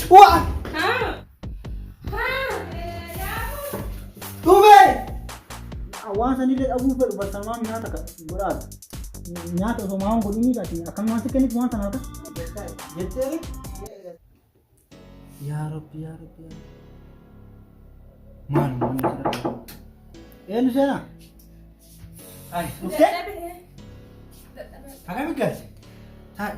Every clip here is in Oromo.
Wah! Tuve! Awan sanile abu per basama nyata ka burat. Nyata so maung goni ni kati akan masih kene tuan sanata. Jete ya Rab ya Rab ya. Man. Nu sana. Ai, uste? Agak mikir. Hai.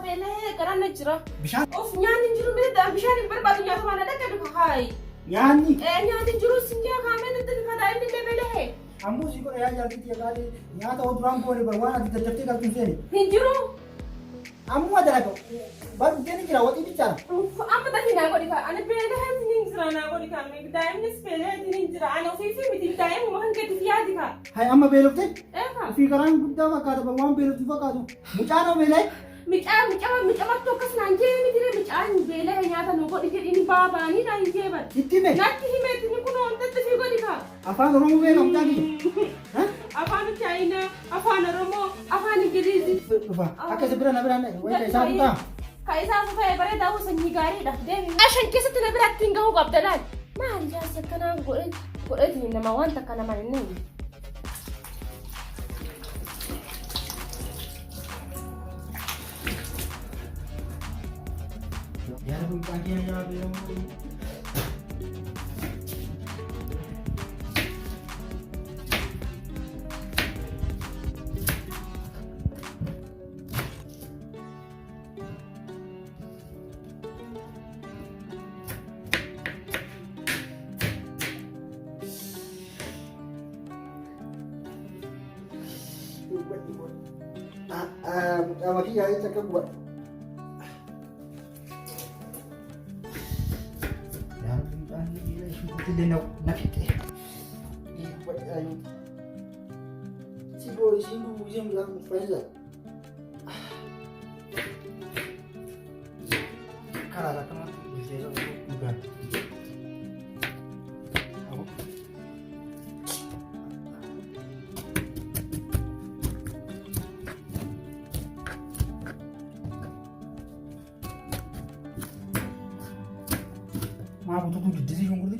Bele karana jira. Bishan? Of nyani jiru me da bishan berbatu nyata mana da ke bi khai. Nyani. Nyani jiru sinja kame da tin kada ini le bele he. Ambu siko ya jalti tiya kali. Nyata o durang ko ni barwana di terjepti ka tunse ni. Hinjiru. Ammu ada ko. Baru dia ni kira wati bicara. Amma da hina ko dika ana bele he tin jira na ko dika me da ini spele tin jira ana fi mi da ini mo han ke tiya dika. Hai amma belokte? Ka. Fi karan gudda wa ka da barwan belokti fa ka do. Mucano belai? Mica tokkas nanjee ni dire micaan beela nyaata nu godhi jedhini baabanii na hin jeeban. Itti me? Natti himeetini kun ontatti fi godhi ka. Afaan Oromoo beela mutaaki. Afaan Chaayinaa, Afaan Oromoo, Afaan Ingiliizii. Dhufa akka isa bira na bira wayita isaa kutaa. Ka isaa ta'e bareedaa sanyii gaariidha. Deemi. Ashan keessatti na biratti hin gahu qabda laal. Maali jaarsi akkanaa godheetiin nama wanta akka nama hin neenye. Ya Rabbi pagi ya Rabbi. Maki ya itu kan buat. Tidak nak buat ayu. Si boy si museum lah Faizal. Kalau kan bisa bukan. Maa butuh tu jadi jungkur ni.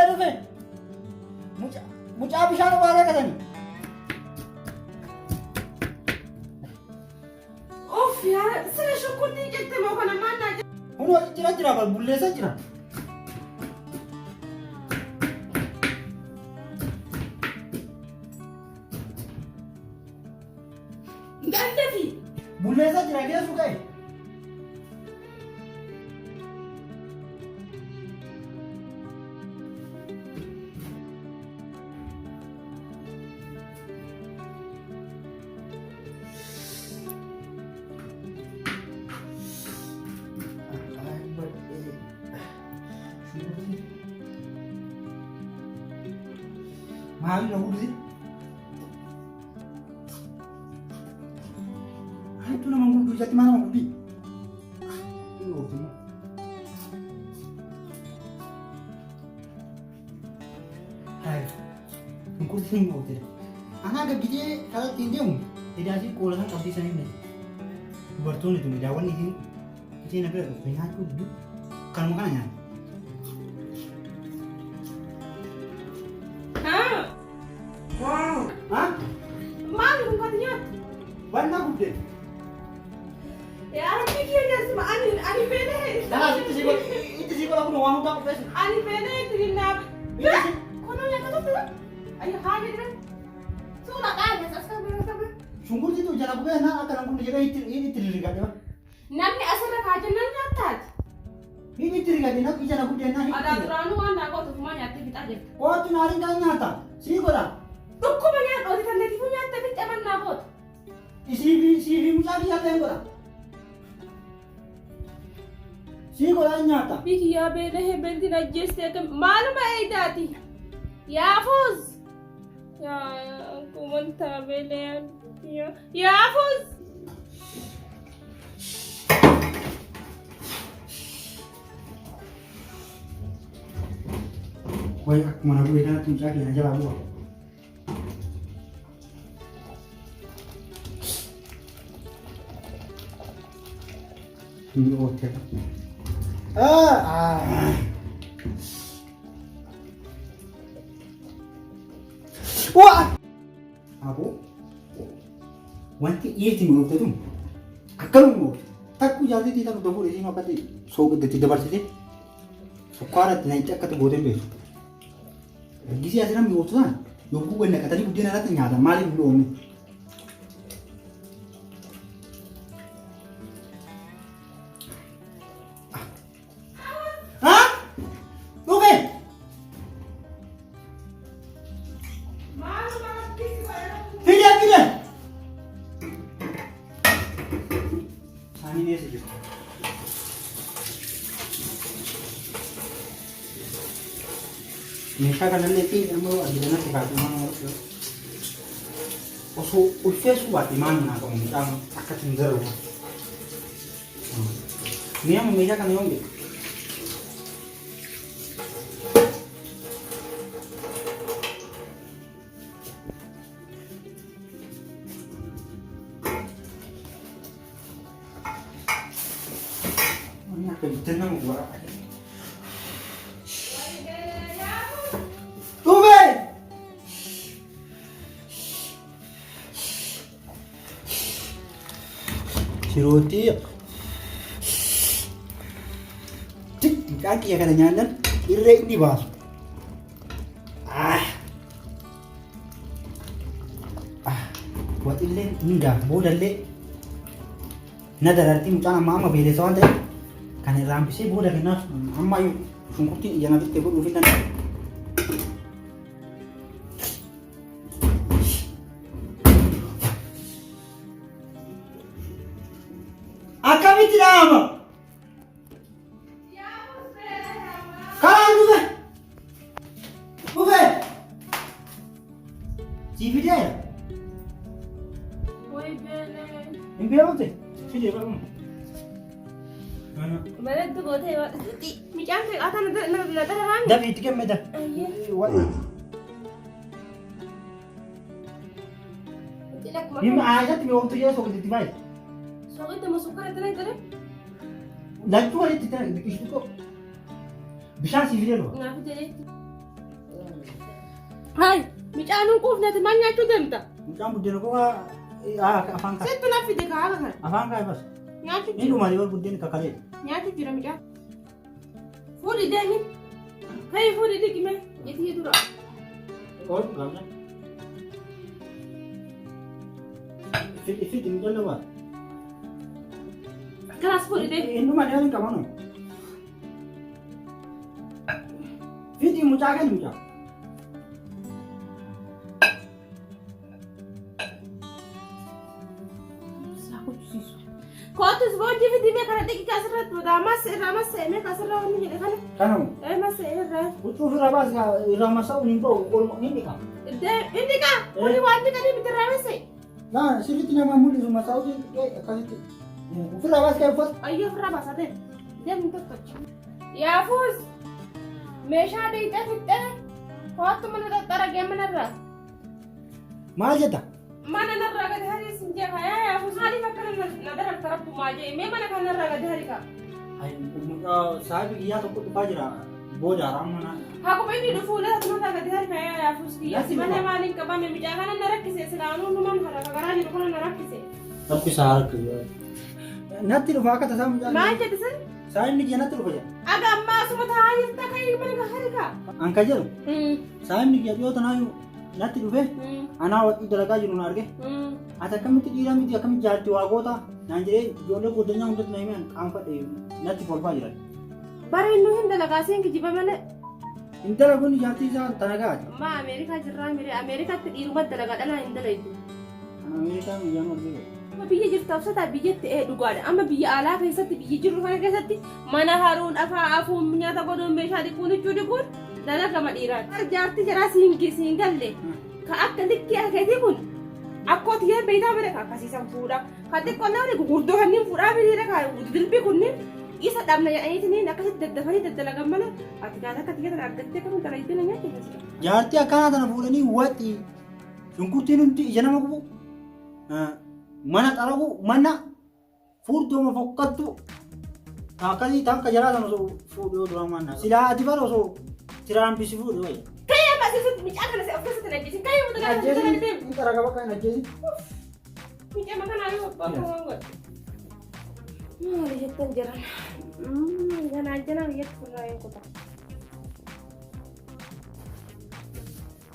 Rufe. Mucha bishaan baay'ee katani. Of yaa sira shukkuutii jettee moo kana maal naa jette? Kun jira bal bulleessa jira. Dandefi. Bulleessa jira keessa ka'e. Mahal dah udah. Itu nama mudu jati mana mudu? Ini udah. Hai, mudu sini udah. Anak agak gede kalau tindiung, tidak sih kalau kan pasti saya ini. Bertun itu menjawab ini. Ini nak berapa? Aku duduk. Kan makannya. Banyak udah. Ya, aku pikir dia semua ani bene. Dah, itu sih kalau aku mau tak pes. Ani bene itu nak. Kono yang kata tu. Ayo hari ni. Sudah kan, sesuatu berapa? Sungguh itu jangan aku nak akan aku jaga ini terikat dia. Namni asal kajian nanya tak. Ini terikat dia nak jangan aku dia nak. Ada teranu anda kau tu semua nyata kita aja. Oh, tu nari kan nyata. Sih kau dah. Tuh kau banyak orang kan lagi punya tapi zaman nabot. CV mucari nyata yang kau dah. Sih kau dah nyata. Biki ya bene he benti na jeste ke malum ay dati. Ya Fuz. Ya aku manta bene ya Fuz. Wah, aku mana boleh dah tu cari aja lah buat. Ini hotel. Wah! Aku wanti iya tinggal waktu itu. Akal mu. Takku jadi tidak udah boleh sih apa sih? So tidak bersih. Sukara tidak itu kata bodoh begitu. Gizi asal kami waktu itu. Yungku gue nak tadi udah nanti nyata malam belum. Hah? Tuh Tidak. Sani dia sih. Mereka kan nanti mau ada nanti kaki mana itu. Usia suat di mana kalau kita akan cenderung. Ini yang membedakan yang gitu. Ini apa tenang gua. Si roti cik di kaki ya kadang nyandar irek di bawah buat ilen enggak bodoh le nada arti mucana mama bede soal deh kan rampi sih bodoh kena amma yuk sungkuti jangan nanti tebur ufin dan Akami tidak ama. Kalah juga. Bukan. TV dia. Woi bele. Ini apa sih? Video apa? Mana? Bele tu kau tengok. Macam tu atas nak terang. Dah itu kan meda. Iya. What? Tidak Ini makan. aja tu waktu dia sok di TV. So itu masuk ke dalam itu. Lagi tu ada tidak di situ kok. Bisa sih video lo. Ngaku jadi. Hai, macam anu kau nanti mana tu denta. Macam budaya kok afan ka. Saya tu nak video kau kan. Afan ka bas. Ngaku. Ini rumah dia budaya kakak. Ngaku jura macam. Furi deh ni. Hai furi deh gimana? Jadi itu dah. Oh, gamnya. Fit ini jalan apa? Kelas furi deh. Ini rumah dia ni kamu. Fit ini muncul kan muncul. Kau tu sebab dia video ni kerana kita kasar tu, ramas ni kasar orang ni kan? Kamu. Mas ram. Itu rabas ka ramasa unin po ko ini ka. Ini kah? Kau wajib kan ini betul ramas ni. Nah, sini tina mamuli rumah Saudi kasi. Itu rabas ka fot. Ayah ramas ada. Dia minta touch. Ya Fuz. Mesha ada itu kita. Kau tu mana tara game mana ra? Majeta. Mana nak raga hari senja kaya ya Fuz hari makan nadar taraf tu maje. Mana kan raga hari ka? Ay, sabi iya to ko pajira. Boda ramana. Aku pengen di full tu raga hari kaya ya Fuz dia. Mana maling ka ba me bijakan narak kise selanu numan hara kagara ni bukan narak kise. Tapi sahar ke. Nati ru baka ta sam. Maje tu sen? Sai ni jana tu ko. Aga amma semua tahu tak kaya mana ka hari ka? Angka jero. Sai ni ya yo tanayu. Nati ru be. Ana wat idara ka jiru narge. Ata kami ti dira mi ti kami jarti wa gota. Nanjire jole ko denya undat nahi men kam pa de. Nati pol pajira. Baru ini hendak lagasin ke jiba mana? Intara ko ni jarti sa tanaga. Ma Amerika jirra Amerika tu di rumah dalaga dala indala itu. Amerika mi jano de. Ma biye jirta usata biye te dugada amma biye ala ke satti biye jirru kana ke satti mana harun afu munya ta godon be shadi kuni chudi kun dala kama dira ar jarti jara singalle ka akka dikki akati kun akko tiya beida bere ka kasi sam pura kate konna re gurdo hanni pura be dira ka dilbi kunni isa damna ya ayati ni nakasi daddafani daddalaga mana atikada katiya ragatte kam taraite nanya ke Jarti akana tana fulani wati. Sungkuti nunti jana maku. Mana taraku mana furdo ma fokkatu Akkasii ta'an kajaraa sana osoo fuudhuu duraan waan naaf. Silaa ati bara osoo tiraan bisi fuudhu wayi. Kayyoo maasii miicaa kana of keessatti najjisin. Kayyoo mutu kana mutu kana deemu. Inni karaa qaba kan ajjeesi. Miicaa makanaa yoo abbaa waan godhu. Maali jettan jiran. Ganaan jala biyyatti furraa yoo kutaa.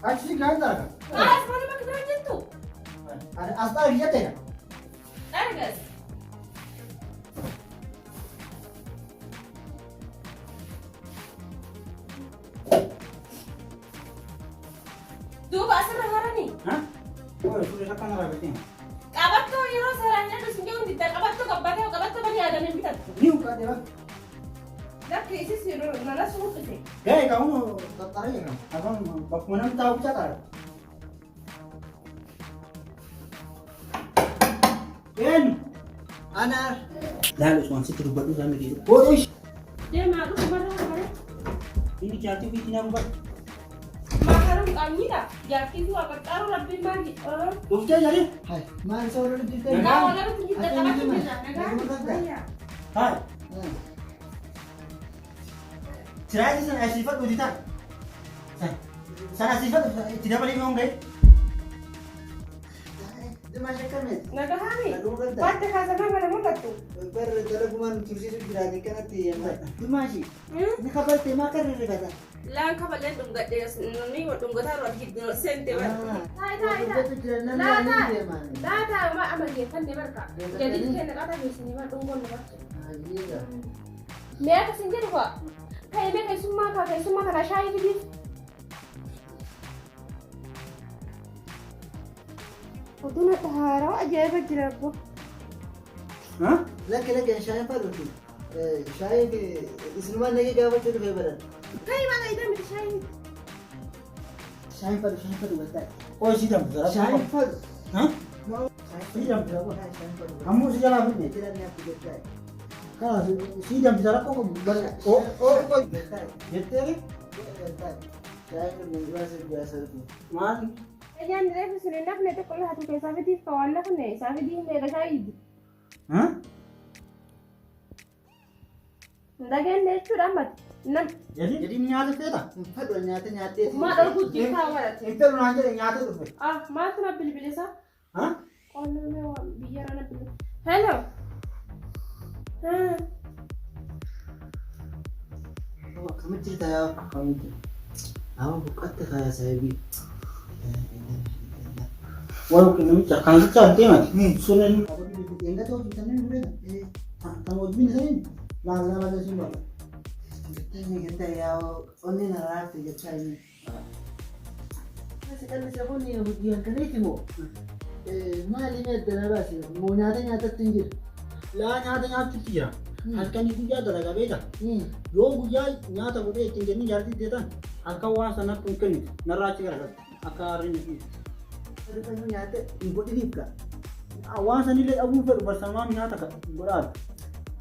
Achi kan ta'a. As mana bakka biraa jettu. As ta'a biyyatti. Argas. Duuba asirra haranii. Sudah kan arah betul. Qabattoo yeroo seeraan jedhu sinjee hundi qabattoo qabbatee qabattoo bani yaadamee bitatu. Ni uka dia. Lakki isis yeroo nana suuqite. Kamu tarik ya kamu. Abang bak mana tahu cakar. Ken. Ana. Lalu semua situ buat dulu sambil itu. Oh, Dia malu kemana kemarin? ini jatuh bikin apa buat? Makanan kami dah. Yakin tu akan taruh lebih mandi. Udah jadi. Hai, mana seorang itu kan? Nah, orang tu kita tak macam mana? Kan? Hai. Cerai sana sifat udah tak. Sana sifat tidak boleh ngomong deh. Dia macam mana? Naga hari. Lagu kan tak? Pada khasa mana mana tu? Ber kalau kuman kursi itu tidak ada kan nanti yang dia masih. Ini kabar tema kan ini kata. Lang kabalan dunggat dia ni dunggat taruh hidup sente. Hai. Itu tidak Dah, nanya dah. dia mana. Dah, mak amal dia kan dia mereka. Jadi kita nak kata di sini mak dunggon mak. Ah, iya. Mereka sendiri kok. Kayak mereka semua kena syai tu. Itu nak taharau aja berjerap. Hah? Laki yang saya pada tu. Saya ke Islam lagi kabar tu lebaran. Kayak mana itu mesti syai. Saya pada betul. Oh, sidang besar. Saya pada. Hah? Mau Sidang besar. saya pada. Kamu sejalan ini. Tidak ni apa betul. Kalau sidang besar kok Oh, betul. Betul ni? Betul. Saya kan biasa tu. Man. Jangan dia sudah nak nanti kalau hati kita sampai di kawan nak ni, sampai di mereka syai. Hah? Ndagan dia tu ramat. Nam. Jadi menyatu kita. Pada nyata. Mak dah kucing kawan. Itu nanya nyatu tu. Ah, mak tu nak pilih sah. Hah? Oh, no, biar anak pilih. Hello. Kamu cerita ya. Kamu. Awak bukan kayak saya bi. Walau kena macam kan cantik mah. Sunan. Enggak tahu kita ni boleh. Kamu bin saya. Langsung ada sini. Kita ya. Oni nalar tu kita ini. Sekarang saya pun ni ujian kan itu mo. Mali ni ada apa sih? Mau nyata tinggi. Lah nyata kira. Halkan itu dia ada beda. Yo gujai nyata boleh tinggi ni jadi dia tan. Halkan wah sana tungkin naraci kan. Akar ini. Ada kan nyata ibu ini bukan. Awas ni le abu bersama nyata kan. Berat.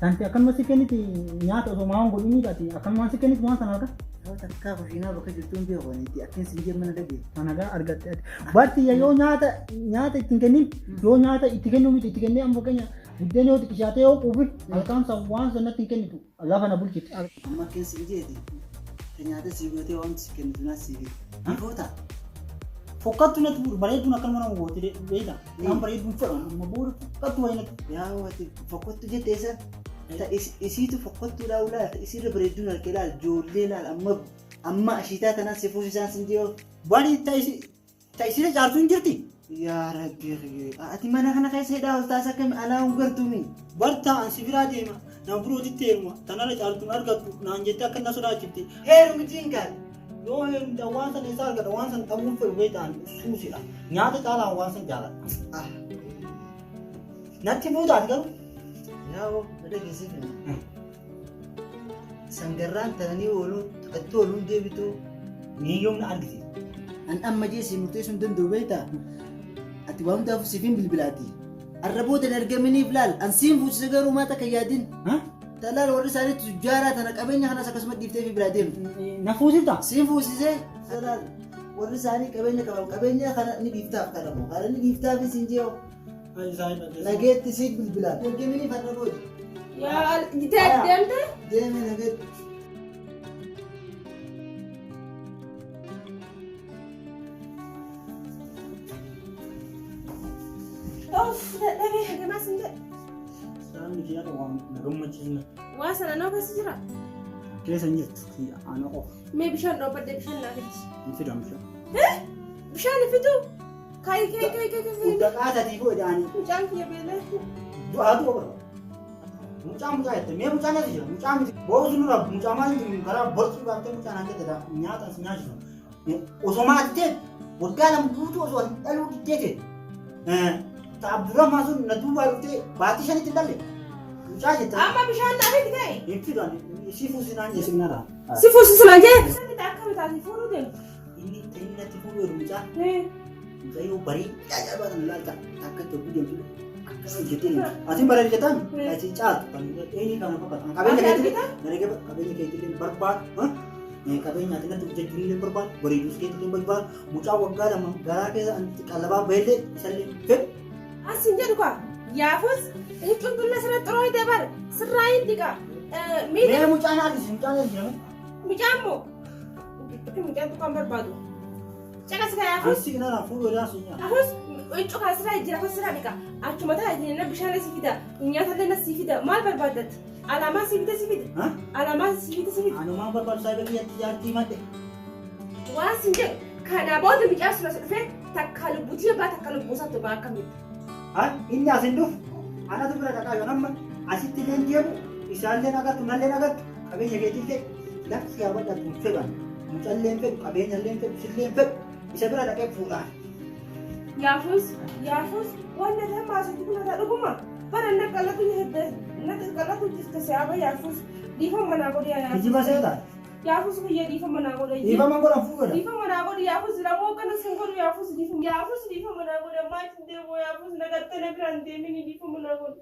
Nanti akan masih kini ti nyata so mau gol ini tadi akan masih kini semua sana kan. Tahu tak kau final bakal jutung dia kau nanti akan singgir mana lagi. Sanaga argat. Berarti ya yo nyata tinggi ni. Yo nyata itikan ni amboknya. Budenya itu kisahnya yo covid. Halkan sawan sana tinggi ni tu. Allah kan abul kita. Makin singgir ni. Ternyata sih gue tu orang sekian tu nasi. Kau tak? Fokat tu nak balik tu nak kan mana mau tidak beda. Yang balik tu fer, mabur fokat tu ayat. Ya, waktu fokus tu je desa. Tak isi tu fokus tu dah ulah. Tak isi tu beri tu nak kelal, joleh lah. Amma sita tanah sefusi sana sendiri. Balik tak isi dah jar tu injirti. Ya Rabbi, ati mana kana kayak saya dah ustaz kami ala unggar tu ni. Barta sivira dia mah. Na buru di terma. Tanah jar tu argat tu. Na anjeta kan nasura cipti. Hei, mungkin Yo awansan isar ka awansan tabun fer wetan susi la. Nyata kala awansan jalan. Nanti buat kan? Ya, ada kisah ni. Sanggaran tani ulu, atu ulu dia itu. Ni yung na argiti. An amma je si mutu sun dun dubaita. Ati wam da sifin bil biladi. Arrabut al-argamini bilal, an sim fu sagaru mata kayadin. Ha? Talal warri sari tujara tana qabenya kana sakasmat difte fi biladin. Nafusi ta? Sim fu sise talal warri sari qabenya kana ni difta kana mo. Kana ni difta fi sinjeo. Ay sai na. Laget tisik bil bilad. Argamini farrabut. Yaa deemte? Deeme nagee. Of dadhabee hagamaa sin jedhe. Isaan miti yaada waan na gammachiisna. Waa sana noo keessa jira. Keessa hin jirtu ana qofa. Mee bishaan dhoobbadde bishaan naa fidi. Hin fidamsha. Bishaan fidu. Kai. Hunda qaatatiif odaanii. Mucaan kiyya beelee. Du'aatu qaba. Mucaa jette mee mucaan as jira mucaa miti boosu nurra mucaa maal jiru karaa borcii baaftee mucaan akka jedha nyaata as nyaachisa. Osoo maattee waggaa lama guutuu osoo dhaluu diddeete. Abdurrahman sun na duubaa dhuftee baatii shanitti dhalle. Mucaa jetta. Amma bishaan naa fidi ta'e. Hin fidan si fuusinaan jee signara. Si fuusisinaan jee. Sani akka bitaati fuudhuu deemu. Inni ta'in natti fuudhu mucaa. Mucayyoo barii ajaa'ibaadhaan ilaalta akka tokko deemtu. Akkasii jettee asin bara jettan achi caatu kan eenyu kana fakkaata. Qabeenya keetillee barbaadu. Qabeenya ati natti hojjechuun illee barbaadu. Bareedus keetillee barbaadu. Mucaa waggaa lama garaa keessa qalabaa baheellee isallee fedhu. Asin jedhu kaa yaafus qulqullina sirra xiroo hidhee bar sirraa hin dhiqa. Mee mucaan aadis mucaan aadis jedhame. Mucaan moo mucaan tuqaan barbaadu. Caqas kaa yaafus. Asii kana fuudhuu dhaansu nyaata. Yaafus cuqaa sirraa jira kun sirraa dhiqa. Achuma taa'ee bishaan si fida nyaatallee si fida maal barbaaddat? Alaamaa si fida. Alaamaa si fida. Anumaan barbaadu saa biyyatti jaartii madde. Waa sin jedhu kana booda mucaa sura dhufee takka lubbuutii abbaa takka lubbuusaatti baa akkamitti. Inni asin dhufu anatu bira dhaqaa yoo namma asitti illee deemu isaallee agartu nallee agartu qabeenya keetillee lakki yaa bal'atu fedhan mucallee hin fedhu qabeenyallee hin fedhu sillee hin fedhu isa bira dhaqee fuudhaan. Yaafus wanna tamma asitti kun ata dhuguma bara naqalatu jirta siyaaba yaafus dhiifama naa godhe yaafus. Kijiba seetaa. Yaafus biyya dhiifama naa godhe. Dhiifama godhan fuudha. Dhiifama naa godhe yaafus lamoo kana sin godhu yaafus dhiifama naa godhe maal hin deemu yaafus nagattee na biraan deemini dhiifama naa godhe.